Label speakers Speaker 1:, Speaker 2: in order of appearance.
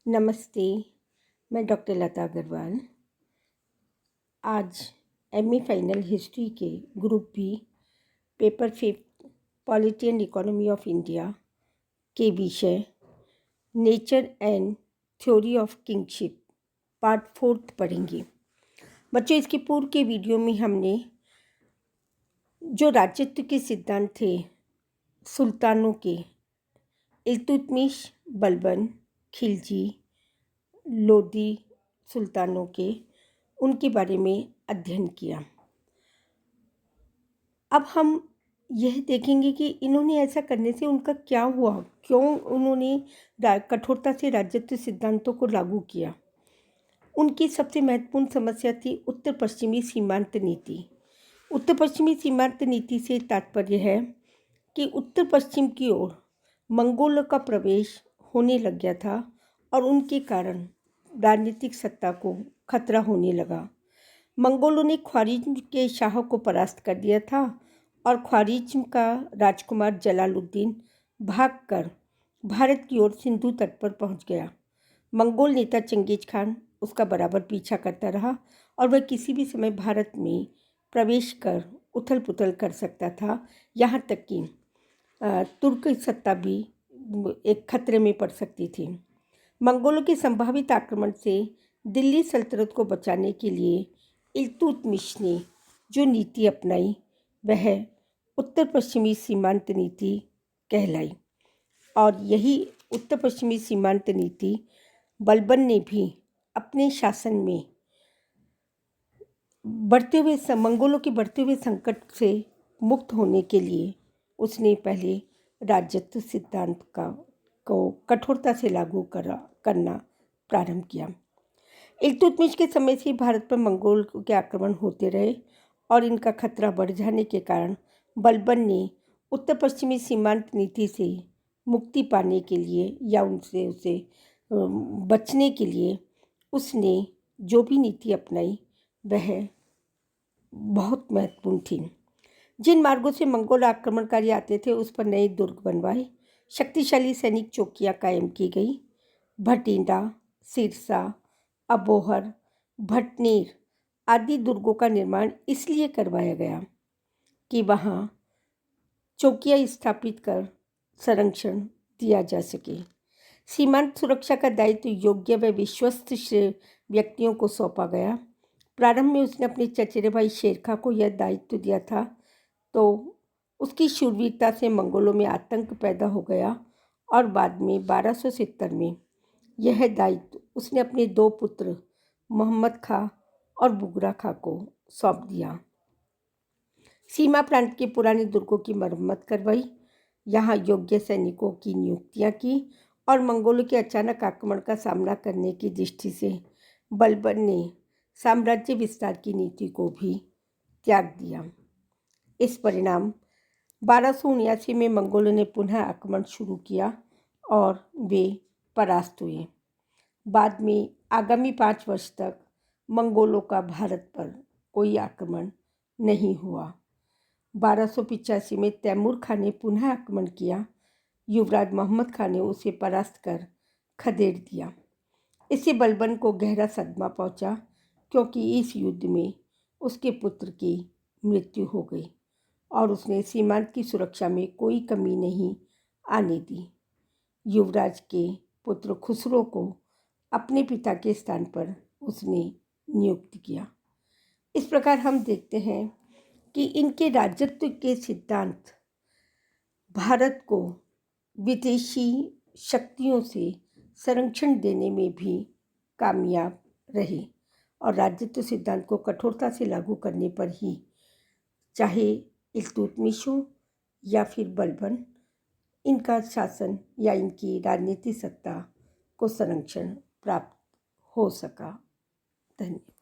Speaker 1: नमस्ते। मैं डॉक्टर लता अग्रवाल। आज एमए फाइनल हिस्ट्री के group B paper 5 polity and economy of India के विषय nature and theory of kingship part 4 पढ़ेंगे। बच्चों, इसके पूर्व के वीडियो में हमने जो राजत्व के सिद्धांत थे सुल्तानों के, इल्तुतमिश, बलबन, खिलजी, लोदी सुल्तानों के, उनके बारे में अध्ययन किया। अब हम यह देखेंगे कि इन्होंने ऐसा करने से उनका क्या हुआ, क्यों उन्होंने कठोरता से राजत्व सिद्धांतों को लागू किया। उनकी सबसे महत्वपूर्ण समस्या थी उत्तर पश्चिमी सीमांत नीति। उत्तर पश्चिमी सीमांत नीति से तात्पर्य है कि उत्तर पश्चिम की ओर मंगोलों का प्रवेश होने लग गया था और उनके कारण राजनीतिक सत्ता को खतरा होने लगा। मंगोलों ने ख्वारिज्म के शाह को परास्त कर दिया था और ख्वारिज्म का राजकुमार जलालुद्दीन भागकर भारत की ओर सिंधु तट पर पहुंच गया। मंगोल नेता चंगेज खान उसका बराबर पीछा करता रहा और वह किसी भी समय भारत में प्रवेश कर उथल पुथल कर सकता था। यहाँ तक कि तुर्क सत्ता भी एक खतरे में पड़ सकती थी। मंगोलों के संभावित आक्रमण से दिल्ली सल्तनत को बचाने के लिए इल्तुतमिश ने जो नीति अपनाई वह उत्तर पश्चिमी सीमांत नीति कहलाई और यही उत्तर पश्चिमी सीमांत नीति बलबन ने भी अपने शासन में मंगोलों के बढ़ते हुए संकट से मुक्त होने के लिए उसने पहले राजत्व सिद्धांत को कठोरता से लागू करना प्रारंभ किया। इल्तुतमिश के समय से भारत पर मंगोल के आक्रमण होते रहे और इनका खतरा बढ़ जाने के कारण बलबन ने उत्तर पश्चिमी सीमांत नीति से मुक्ति पाने के लिए या उसे बचने के लिए उसने जो भी नीति अपनाई वह बहुत महत्वपूर्ण थी। जिन मार्गों से मंगोल आक्रमणकारी आते थे उस पर नए दुर्ग बनवाए, शक्तिशाली सैनिक चौकियां कायम की गई। भटिंडा, सिरसा, अबोहर, भटनेर आदि दुर्गों का निर्माण इसलिए करवाया गया कि वहाँ चौकियां स्थापित कर संरक्षण दिया जा सके। सीमांत सुरक्षा का दायित्व योग्य व विश्वस्त व्यक्तियों को सौंपा गया। प्रारंभ में उसने अपने चचेरे भाई शेरखा को यह दायित्व दिया था, तो उसकी शूरवीरता से मंगोलों में आतंक पैदा हो गया और बाद में 1270 में यह दायित्व उसने अपने 2 पुत्र मोहम्मद खां और बुगरा खां को सौंप दिया। सीमा प्रांत के पुराने दुर्गों की मरम्मत करवाई, यहाँ योग्य सैनिकों की नियुक्तियाँ की और मंगोलों के अचानक आक्रमण का सामना करने की दृष्टि से बलबन ने साम्राज्य विस्तार की नीति को भी त्याग दिया। इस परिणाम 1279 में मंगोलों ने पुनः आक्रमण शुरू किया और वे परास्त हुए। बाद में आगामी 5 वर्ष तक मंगोलों का भारत पर कोई आक्रमण नहीं हुआ। 1285 में तैमूर खान ने पुनः आक्रमण किया। युवराज मोहम्मद खान ने उसे परास्त कर खदेड़ दिया। इससे बलबन को गहरा सदमा पहुंचा क्योंकि इस युद्ध में उसके पुत्र की मृत्यु हो गई और उसने सीमांत की सुरक्षा में कोई कमी नहीं आने दी। युवराज के पुत्र खुसरो को अपने पिता के स्थान पर उसने नियुक्त किया। इस प्रकार हम देखते हैं कि इनके राजत्व के सिद्धांत भारत को विदेशी शक्तियों से संरक्षण देने में भी कामयाब रहे और राजत्व सिद्धांत को कठोरता से लागू करने पर ही चाहे इल्तुतमिश हो या फिर बलबन, इनका शासन या इनकी राजनीतिक सत्ता को संरक्षण प्राप्त हो सका। धन्यवाद।